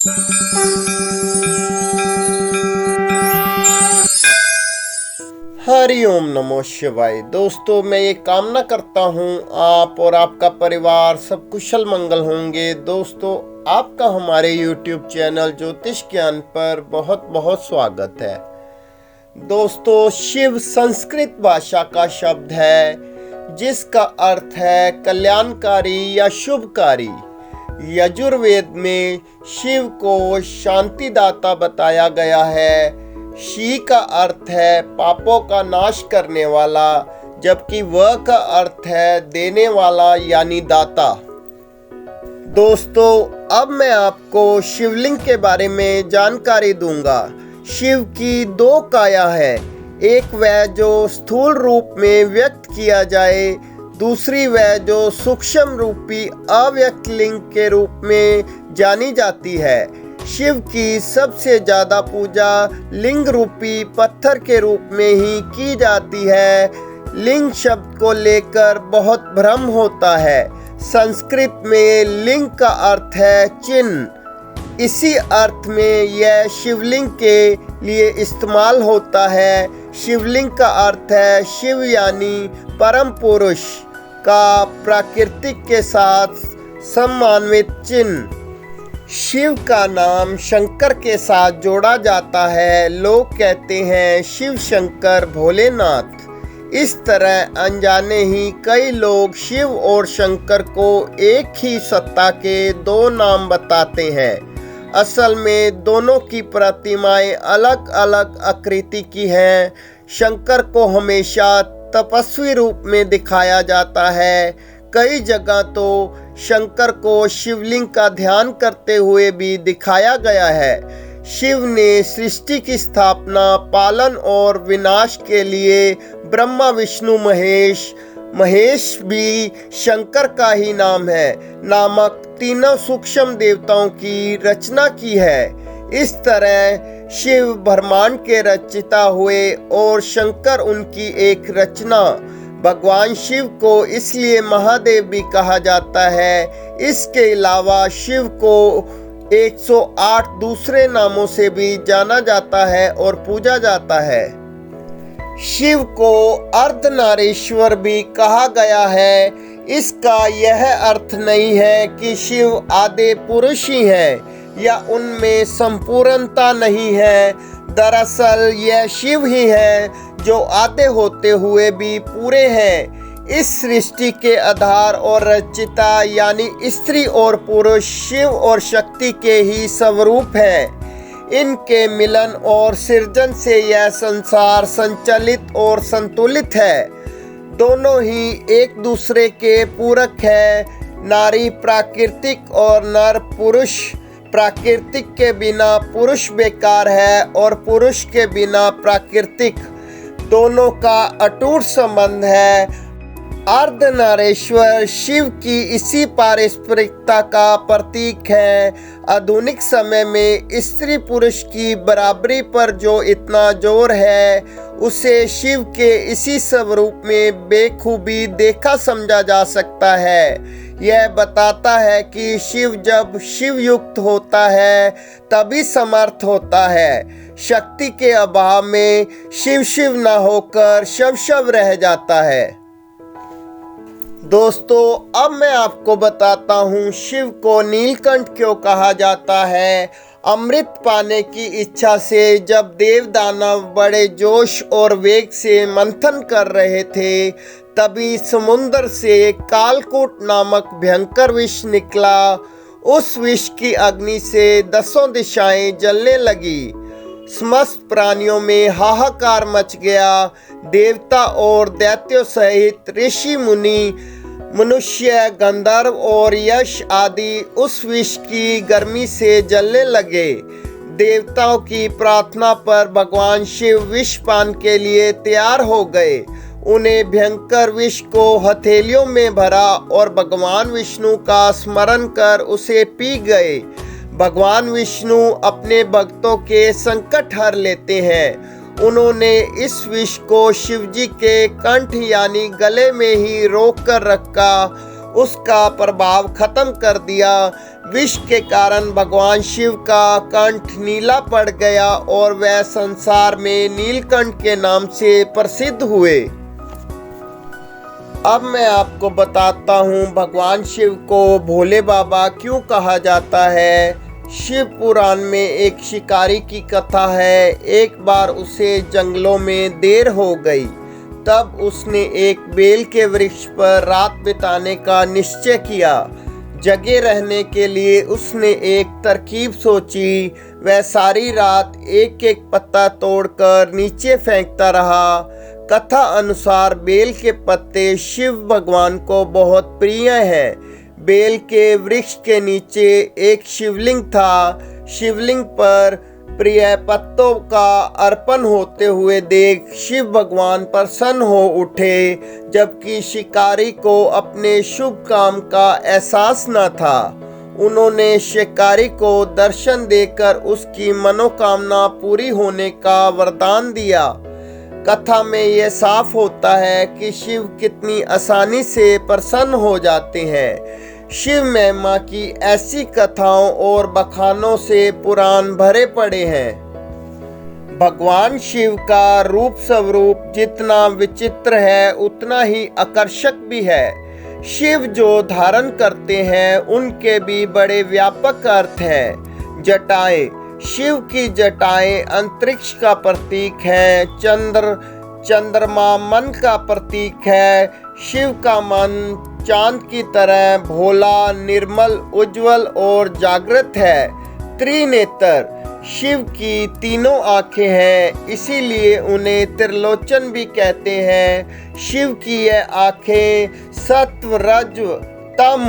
हरि ओम नमो शिवाय। दोस्तों, मैं ये कामना करता हूँ आप और आपका परिवार सब कुशल मंगल होंगे। दोस्तों, आपका हमारे YouTube चैनल ज्योतिष ज्ञान पर बहुत बहुत स्वागत है। दोस्तों, शिव संस्कृत भाषा का शब्द है जिसका अर्थ है कल्याणकारी या शुभकारी। यजुर्वेद में शिव को शांतिदाता बताया गया है। शी का अर्थ है पापों का नाश करने वाला, जबकि व का अर्थ है देने वाला यानी दाता। दोस्तों, अब मैं आपको शिवलिंग के बारे में जानकारी दूंगा। शिव की दो काया है, एक वह जो स्थूल रूप में व्यक्त किया जाए, दूसरी वह जो सूक्ष्म रूपी अव्यक्त लिंग के रूप में जानी जाती है। शिव की सबसे ज्यादा पूजा लिंग रूपी पत्थर के रूप में ही की जाती है। लिंग शब्द को लेकर बहुत भ्रम होता है। संस्कृत में लिंग का अर्थ है चिन्ह। इसी अर्थ में यह शिवलिंग के लिए इस्तेमाल होता है। शिवलिंग का अर्थ है शिव यानी परम पुरुष का प्राकृतिक के साथ सम्मानित चिन्ह। शिव का नाम शंकर के साथ जोड़ा जाता है। लोग कहते हैं शिव शंकर भोलेनाथ। इस तरह अनजाने ही कई लोग शिव और शंकर को एक ही सत्ता के दो नाम बताते हैं। असल में दोनों की प्रतिमाएं अलग अलग आकृति की हैं। शंकर को हमेशा तपस्वी रूप में दिखाया जाता है। कई जगह तो शंकर को शिवलिंग का ध्यान करते हुए भी दिखाया गया है। शिव ने सृष्टि की स्थापना, पालन और विनाश के लिए ब्रह्मा विष्णु महेश भी शंकर का ही नाम है नामक तीनों सूक्ष्म देवताओं की रचना की है। इस तरह शिव ब्रह्मांड के रचयिता हुए और शंकर उनकी एक रचना। भगवान शिव को इसलिए महादेव भी कहा जाता है। इसके अलावा शिव को 108 दूसरे नामों से भी जाना जाता है और पूजा जाता है। शिव को अर्धनारीश्वर भी कहा गया है। इसका यह अर्थ नहीं है कि शिव आदि पुरुष ही है या उनमें संपूर्णता नहीं है। दरअसल यह शिव ही है जो आधे होते हुए भी पूरे हैं। इस सृष्टि के आधार और रचयिता यानी स्त्री और पुरुष शिव और शक्ति के ही स्वरूप हैं। इनके मिलन और सृजन से यह संसार संचालित और संतुलित है। दोनों ही एक दूसरे के पूरक है। नारी प्राकृतिक और नर पुरुष। प्राकृतिक के बिना पुरुष बेकार है और पुरुष के बिना प्राकृतिक। दोनों का अटूट संबंध है। अर्धनारीश्वर शिव की इसी पारस्परिकता का प्रतीक है। आधुनिक समय में स्त्री पुरुष की बराबरी पर जो इतना जोर है, उसे शिव के इसी स्वरूप में बेखूबी देखा समझा जा सकता है। यह बताता है कि शिव जब शिव युक्त होता है तभी समर्थ होता है। शक्ति के अभाव में शिव शिव न होकर शव शव रह जाता है। दोस्तों, अब मैं आपको बताता हूँ शिव को नीलकंठ क्यों कहा जाता है। अमृत पाने की इच्छा से जब देव दानव बड़े जोश और वेग से मंथन कर रहे थे, तभी समुद्र से कालकूट नामक भयंकर विष निकला। उस विष की अग्नि से 10 दिशाएं जलने लगी। समस्त प्राणियों में हाहाकार मच गया। देवता और दैत्यों सहित ऋषि मुनि, मनुष्य, गंधर्व और यक्ष आदि उस विष की गर्मी से जलने लगे। देवताओं की प्रार्थना पर भगवान शिव विष पान के लिए तैयार हो गए। उन्हें भयंकर विष को हथेलियों में भरा और भगवान विष्णु का स्मरण कर उसे पी गए। भगवान विष्णु अपने भक्तों के संकट हर लेते हैं। उन्होंने इस विष को शिवजी के कंठ यानी गले में ही रोक कर रखा उसका प्रभाव खत्म कर दिया। विष के कारण भगवान शिव का कंठ नीला पड़ गया और वह संसार में नीलकंठ के नाम से प्रसिद्ध हुए। अब मैं आपको बताता हूँ भगवान शिव को भोले बाबा क्यों कहा जाता है। शिव पुराण में एक शिकारी की कथा है। एक बार उसे जंगलों में देर हो गई, तब उसने एक बेल के वृक्ष पर रात बिताने का निश्चय किया। जगे रहने के लिए उसने एक तरकीब सोची। वह सारी रात एक एक पत्ता तोड़कर नीचे फेंकता रहा। कथा अनुसार बेल के पत्ते शिव भगवान को बहुत प्रिय हैं। बेल के वृक्ष के नीचे एक शिवलिंग था। शिवलिंग पर प्रिय पत्तों का अर्पण होते हुए देख शिव भगवान प्रसन्न हो उठे, जबकि शिकारी को अपने शुभ काम का एहसास न था। उन्होंने शिकारी को दर्शन देकर उसकी मनोकामना पूरी होने का वरदान दिया। कथा में यह साफ होता है कि शिव कितनी आसानी से प्रसन्न हो जाते हैं। शिव महिमा की ऐसी कथाओं और बखानों से पुराण भरे पड़े हैं। भगवान शिव का रूप स्वरूप जितना विचित्र है उतना ही आकर्षक भी है। शिव जो धारण करते हैं उनके भी बड़े व्यापक अर्थ हैं। जटाएं, शिव की जटाएं अंतरिक्ष का प्रतीक है। चंद्रमा मन का प्रतीक है। शिव का मन चांद की तरह भोला, निर्मल, उज्जवल और जागृत है। त्रिनेत्र, शिव की तीनों आंखें हैं, इसीलिए उन्हें त्रिलोचन भी कहते हैं। शिव की यह आंखें सत्व, रज, तम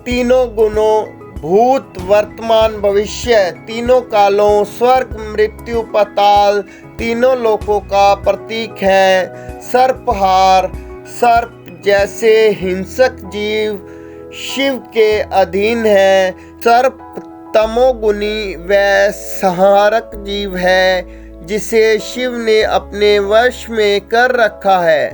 तीनों गुणों, भूत, वर्तमान, भविष्य तीनों कालों, स्वर्ग, मृत्यु, पाताल तीनों लोकों का प्रतीक है। सर्पहार, सर्प जैसे हिंसक जीव शिव के अधीन है। सर्प तमोगुनी व संहारक जीव है, जिसे शिव ने अपने वश में कर रखा है।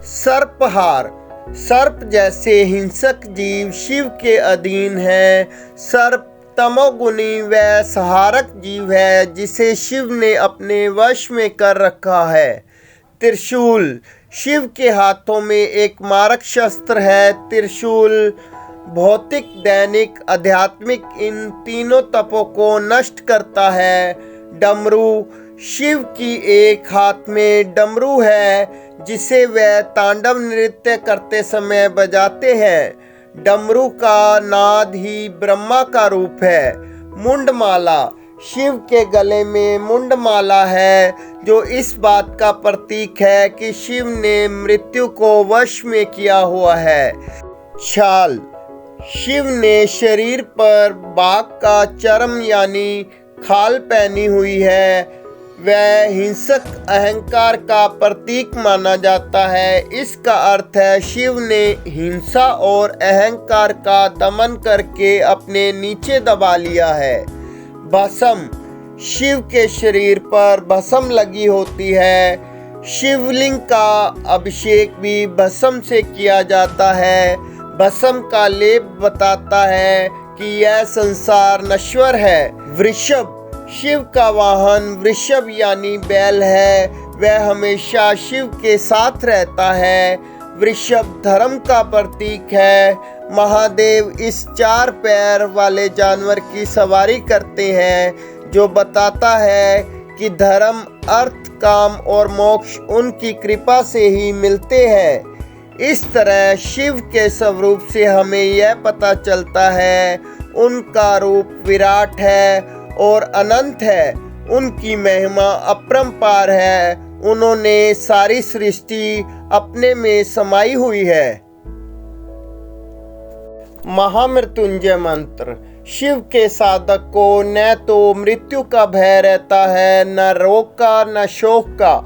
सर्पहार, सर्प जैसे हिंसक जीव शिव के अधीन है। सर्प तमोगुनी व संहारक जीव है, जिसे शिव ने अपने वश में कर रखा है। त्रिशूल, शिव के हाथों में एक मारक शस्त्र है। त्रिशूल भौतिक, दैनिक, आध्यात्मिक इन तीनों तपों को नष्ट करता है। डमरू, शिव की एक हाथ में डमरू है, जिसे वह तांडव नृत्य करते समय बजाते हैं। डमरू का नाद ही ब्रह्मा का रूप है। मुंडमाला, शिव के गले में मुंडमाला है, जो इस बात का प्रतीक है कि शिव ने मृत्यु को वश में किया हुआ है। छाल, शिव ने शरीर पर बाघ का चर्म यानी खाल पहनी हुई है। वह हिंसक अहंकार का प्रतीक माना जाता है। इसका अर्थ है शिव ने हिंसा और अहंकार का दमन करके अपने नीचे दबा लिया है। भस्म, शिव के शरीर पर भस्म लगी होती है। शिवलिंग का अभिषेक भी भस्म से किया जाता है। भस्म का लेप बताता है कि यह संसार नश्वर है। वृषभ, शिव का वाहन वृषभ यानी बैल है। वह हमेशा शिव के साथ रहता है। वृषभ धर्म का प्रतीक है। महादेव इस 4 पैर वाले जानवर की सवारी करते हैं, जो बताता है कि धर्म, अर्थ, काम और मोक्ष उनकी कृपा से ही मिलते हैं। इस तरह शिव के स्वरूप से हमें यह पता चलता है उनका रूप विराट है और अनंत है। उनकी महिमा अपरंपार है। उन्होंने सारी सृष्टि अपने में समाई हुई है। महामृत्युंजय मंत्र, शिव के साधक को न तो मृत्यु का भय रहता है, न रोग का, न शोक का।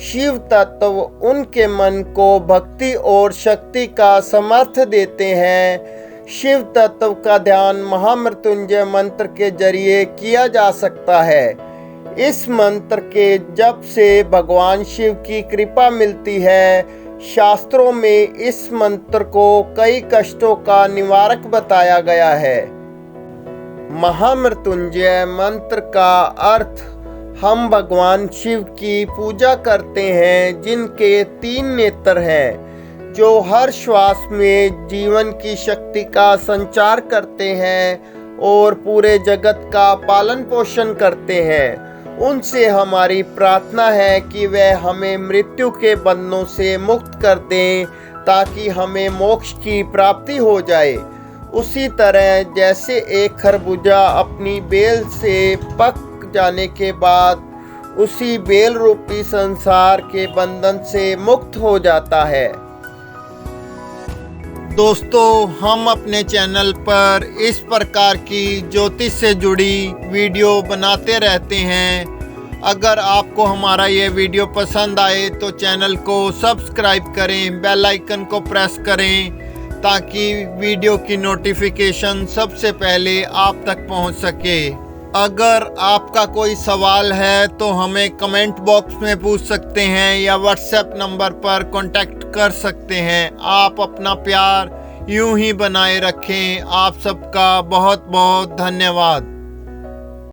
शिव तत्व उनके मन को भक्ति और शक्ति का समर्थ देते हैं। शिव तत्व का ध्यान महामृत्युंजय मंत्र के जरिए किया जा सकता है। इस मंत्र के जप से भगवान शिव की कृपा मिलती है। शास्त्रों में इस मंत्र को कई कष्टों का निवारक बताया गया है। महामृत्युंजय मंत्र का अर्थ हम भगवान शिव की पूजा करते हैं, जिनके 3 नेत्र हैं, जो हर श्वास में जीवन की शक्ति का संचार करते हैं और पूरे जगत का पालन पोषण करते हैं। उनसे हमारी प्रार्थना है कि वह हमें मृत्यु के बंधनों से मुक्त कर दें, ताकि हमें मोक्ष की प्राप्ति हो जाए। उसी तरह जैसे एक खरबूजा अपनी बेल से पक जाने के बाद उसी बेल रूपी संसार के बंधन से मुक्त हो जाता है। दोस्तों, हम अपने चैनल पर इस प्रकार की ज्योतिष से जुड़ी वीडियो बनाते रहते हैं। अगर आपको हमारा ये वीडियो पसंद आए तो चैनल को सब्सक्राइब करें, बेल आइकन को प्रेस करें, ताकि वीडियो की नोटिफिकेशन सबसे पहले आप तक पहुंच सके। अगर आपका कोई सवाल है तो हमें कमेंट बॉक्स में पूछ सकते हैं या व्हाट्सएप नंबर पर कांटेक्ट कर सकते हैं। आप अपना प्यार यूं ही बनाए रखें। आप सबका बहुत बहुत धन्यवाद।